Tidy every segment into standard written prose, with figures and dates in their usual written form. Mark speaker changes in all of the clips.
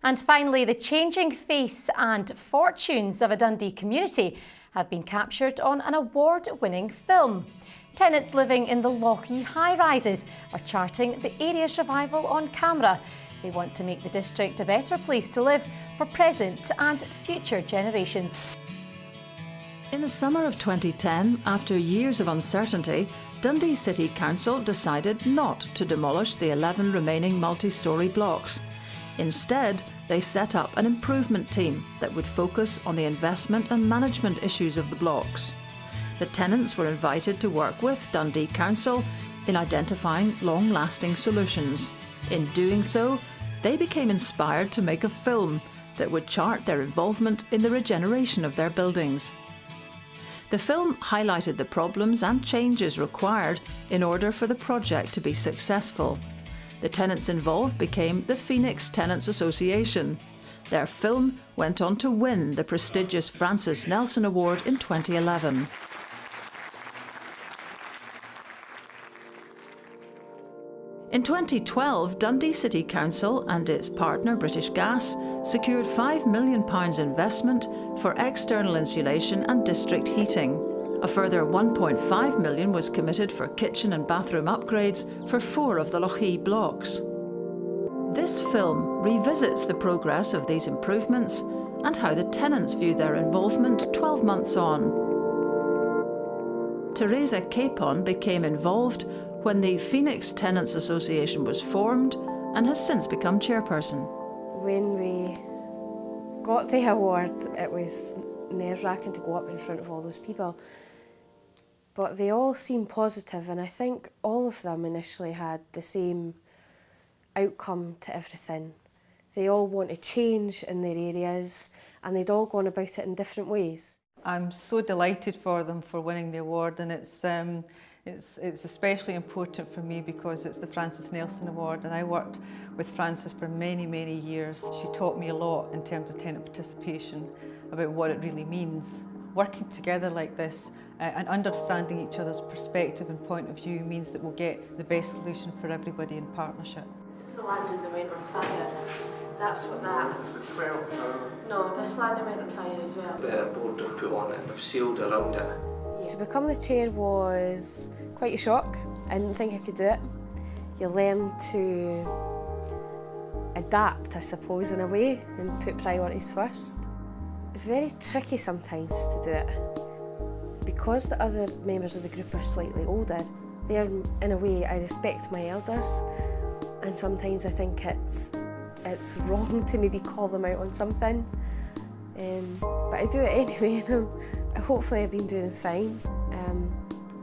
Speaker 1: And finally, the changing face and fortunes of a Dundee community have been captured on an award-winning film. Tenants living in the Lochee high-rises are charting the area's revival on camera. They want to make the district a better place to live for present and future generations.
Speaker 2: In the summer of 2010, after years of uncertainty, Dundee City Council decided not to demolish the 11 remaining multi-storey blocks. Instead, they set up an improvement team that would focus on the investment and management issues of the blocks. The tenants were invited to work with Dundee Council in identifying long-lasting solutions. In doing so, they became inspired to make a film that would chart their involvement in the regeneration of their buildings. The film highlighted the problems and changes required in order for the project to be successful. The tenants involved became the Phoenix Tenants Association. Their film went on to win the prestigious Francis Nelson Award in 2011. In 2012, Dundee City Council and its partner British Gas secured £5 million investment for external insulation and district heating. A further £1.5 million was committed for kitchen and bathroom upgrades for 4 of the Lochee blocks. This film revisits the progress of these improvements and how the tenants view their involvement 12 months on. Teresa Capon became involved when the Phoenix Tenants Association was formed and has since become chairperson.
Speaker 3: When we got the award, it was nerve-wracking to go up in front of all those people. But they all seemed positive, and I think all of them initially had the same outcome to everything. They all wanted change in their areas, and they'd all gone about it in different ways.
Speaker 4: I'm so delighted for them for winning the award, and it's especially important for me because it's the Francis Nelson Award, and I worked with Francis for many, many years. She taught me a lot in terms of tenant participation, about what it really means. Working together like this and understanding each other's perspective and point of view means that we'll get the best solution for everybody in partnership.
Speaker 3: This is the landing that went on fire. That's what that... No, this landing went on fire as well.
Speaker 5: The board have put on it and have sealed around it.
Speaker 3: Yeah. To become the chair was quite a shock. I didn't think I could do it. You learn to adapt, I suppose, in a way, and put priorities first. It's very tricky sometimes to do it. Because the other members of the group are slightly older, they're, in a way, I respect my elders, and sometimes I think it's wrong to maybe call them out on something. But I do it anyway, and hopefully I've been doing fine.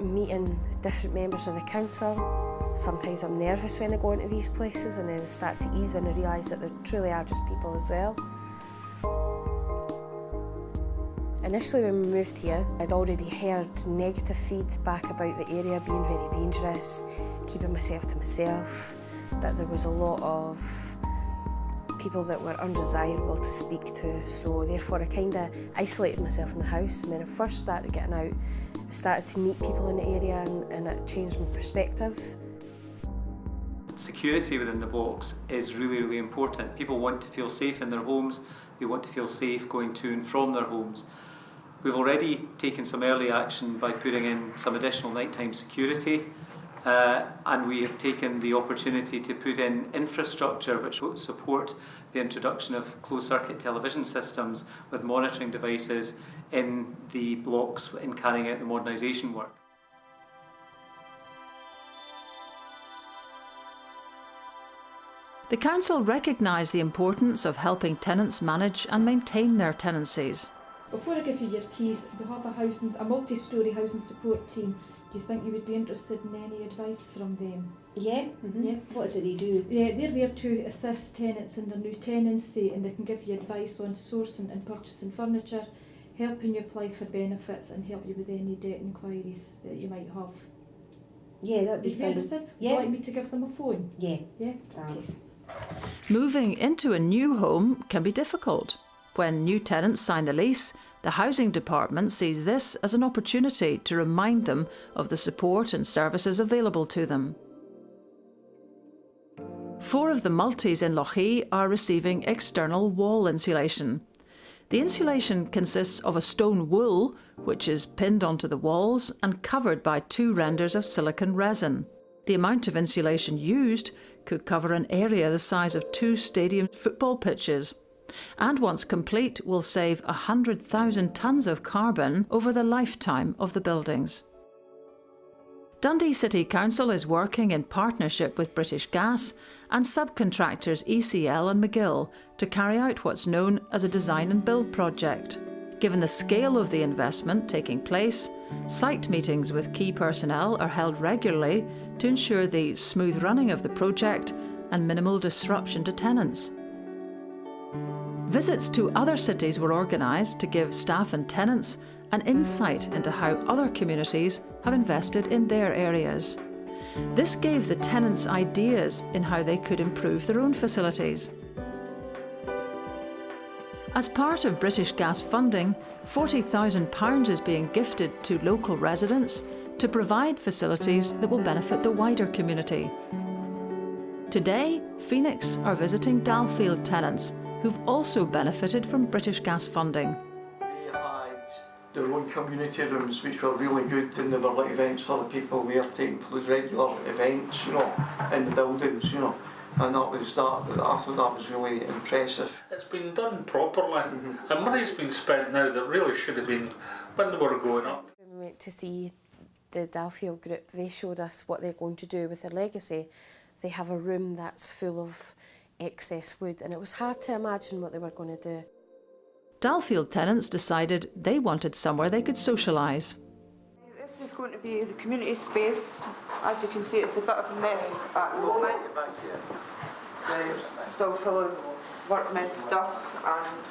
Speaker 3: Meeting different members of the council. Sometimes I'm nervous when I go into these places, and then I start to ease when I realise that there truly are just people as well. Initially when we moved here, I'd already heard negative feedback about the area being very dangerous, keeping myself to myself, that there was a lot of people that were undesirable to speak to, so therefore I kind of isolated myself in the house, and when I first started getting out, I started to meet people in the area, and it changed my perspective.
Speaker 6: Security within the blocks is really, really important. People want to feel safe in their homes, they want to feel safe going to and from their homes. We've already taken some early action by putting in some additional nighttime security, and we have taken the opportunity to put in infrastructure which will support the introduction of closed-circuit television systems with monitoring devices in the blocks in carrying out the modernisation work.
Speaker 2: The council recognised the importance of helping tenants manage and maintain their tenancies.
Speaker 7: Before I give you your keys, we have a multi-storey housing support team. Do you think you would be interested in any advice from them?
Speaker 8: Yeah.
Speaker 7: Yeah.
Speaker 8: What is it they do?
Speaker 7: Yeah, they're there to assist tenants in their new tenancy, and they can give you advice on sourcing and purchasing furniture, helping you apply for benefits, and help you with any debt inquiries that you might have.
Speaker 8: Yeah, that'd be
Speaker 7: Would you
Speaker 8: fine.
Speaker 7: interested?
Speaker 8: Yeah.
Speaker 7: Would you like me to give them a phone?
Speaker 8: Yeah.
Speaker 7: Yeah.
Speaker 8: Thanks.
Speaker 2: Moving into a new home can be difficult. When new tenants sign the lease, the Housing Department sees this as an opportunity to remind them of the support and services available to them. 4 of the multis in Lochee are receiving external wall insulation. The insulation consists of a stone wool, which is pinned onto the walls and covered by 2 renders of silicone resin. The amount of insulation used could cover an area the size of 2 stadium football pitches, and once complete will save 100,000 tonnes of carbon over the lifetime of the buildings. Dundee City Council is working in partnership with British Gas and subcontractors ECL and McGill to carry out what's known as a design and build project. Given the scale of the investment taking place, site meetings with key personnel are held regularly to ensure the smooth running of the project and minimal disruption to tenants. Visits to other cities were organised to give staff and tenants an insight into how other communities have invested in their areas. This gave the tenants ideas in how they could improve their own facilities. As part of British Gas funding, £40,000 is being gifted to local residents to provide facilities that will benefit the wider community. Today, Phoenix are visiting Dallfield tenants who've also benefited from British Gas funding.
Speaker 9: They had their own community rooms which were really good, and they were like events for the people there to include regular events, in the buildings, and that was that. I thought that was really impressive.
Speaker 10: It's been done properly, and money's been spent now that really should have been when they were going up.
Speaker 3: When we went to see the Dallfield group, they showed us what they're going to do with their legacy. They have a room that's full of excess wood, and it was hard to imagine what they were going to do.
Speaker 2: Dallfield tenants decided they wanted somewhere they could socialise.
Speaker 11: This is going to be the community space. As you can see, it's a bit of a mess at the moment. Still full of workmen stuff, and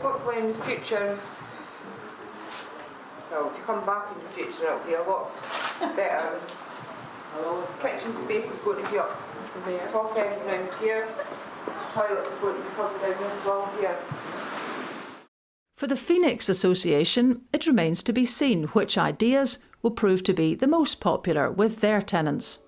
Speaker 11: hopefully in the future, well, if you come back in the future, it'll be a lot better. Kitchen space is going to be up the top end round here. Toilets are going to be further down as well here.
Speaker 2: For the Phoenix Association, it remains to be seen which ideas will prove to be the most popular with their tenants.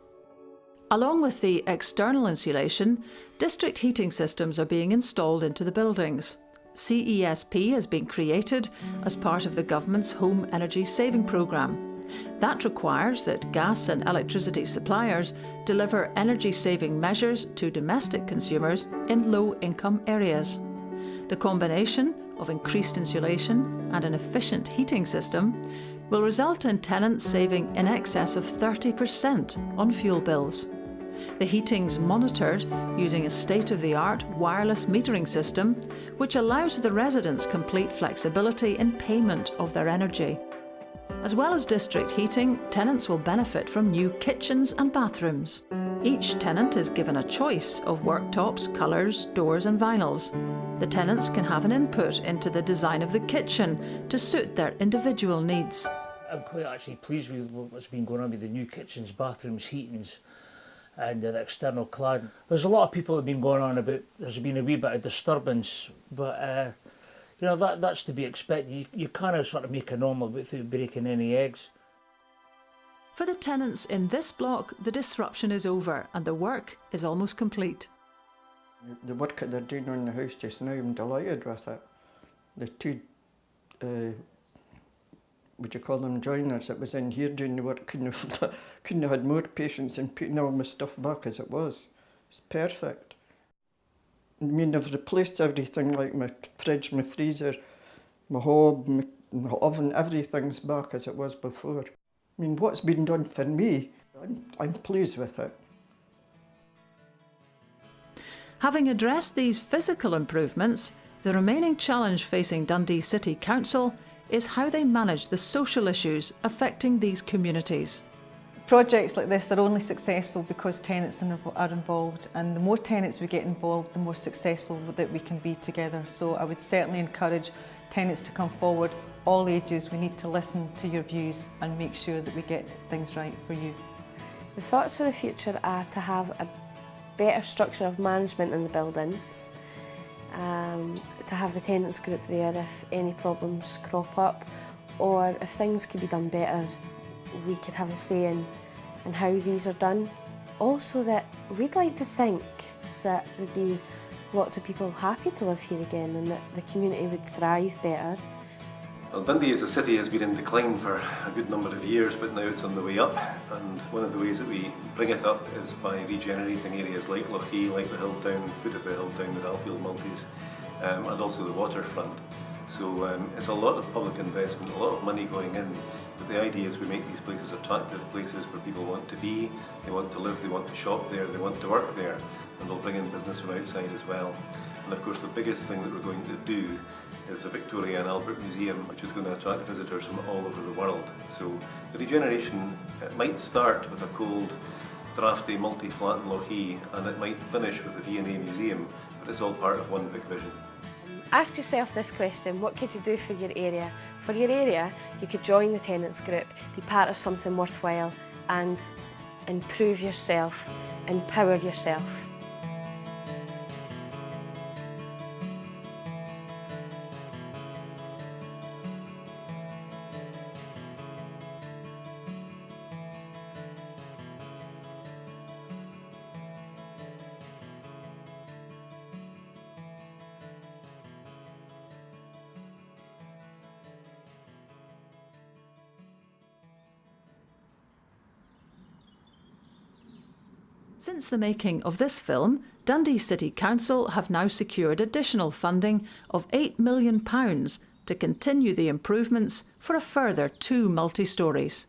Speaker 2: Along with the external insulation, district heating systems are being installed into the buildings. CESP has been created as part of the government's Home Energy Saving Programme. That requires that gas and electricity suppliers deliver energy-saving measures to domestic consumers in low-income areas. The combination of increased insulation and an efficient heating system will result in tenants saving in excess of 30% on fuel bills. The heating's monitored using a state-of-the-art wireless metering system, which allows the residents complete flexibility in payment of their energy. As well as district heating, tenants will benefit from new kitchens and bathrooms. Each tenant is given a choice of worktops, colours, doors and vinyls. The tenants can have an input into the design of the kitchen to suit their individual needs.
Speaker 12: I'm quite actually pleased with what's been going on with the new kitchens, bathrooms, heatings and the external cladding. There's a lot of people that have been going on about there's been a wee bit of disturbance, but that's to be expected. You can't sort of make an omelette without breaking any eggs.
Speaker 2: For the tenants in this block, the disruption is over and the work is almost complete.
Speaker 13: The work that they're doing on the house just now, I'm delighted with it. The 2, would you call them, joiners that was in here doing the work couldn't have had more patience in putting all my stuff back as it was. It's perfect. I mean, I've replaced everything, like my fridge, my freezer, my hob, my oven, everything's back as it was before. I mean, what's been done for me, I'm pleased with it.
Speaker 2: Having addressed these physical improvements, the remaining challenge facing Dundee City Council is how they manage the social issues affecting these communities.
Speaker 4: Projects like this are only successful because tenants are involved, and the more tenants we get involved, the more successful that we can be together. So I would certainly encourage tenants to come forward, all ages. We need to listen to your views and make sure that we get things right for you.
Speaker 3: The thoughts for the future are to have a better structure of management in the buildings, to have the tenants group there if any problems crop up, or if things could be done better, we could have a say in how these are done. also that we'd like to think that there'd be lots of people happy to live here again and that the community would thrive better.
Speaker 14: Well, Dundee as a city has been in decline for a good number of years, but now it's on the way up, and one of the ways that we bring it up is by regenerating areas like Lochee, like the hill town, foot of the hill town, the Dalfield Multis, and also the waterfront. So it's a lot of public investment, a lot of money going in, but the idea is we make these places attractive places where people want to be, they want to live, they want to shop there, they want to work there, and we'll bring in business from outside as well. And of course the biggest thing that we're going to do is the Victoria and Albert Museum, which is going to attract visitors from all over the world. So the regeneration, it might start with a cold, drafty multi-flat in Lochee, and it might finish with the V&A Museum, but it's all part of one big vision.
Speaker 3: Ask yourself this question: what could you do for your area? For your area, you could join the tenants group, be part of something worthwhile, and improve yourself, empower yourself.
Speaker 2: Since the making of this film, Dundee City Council have now secured additional funding of £8 million to continue the improvements for a further 2 multi-stories.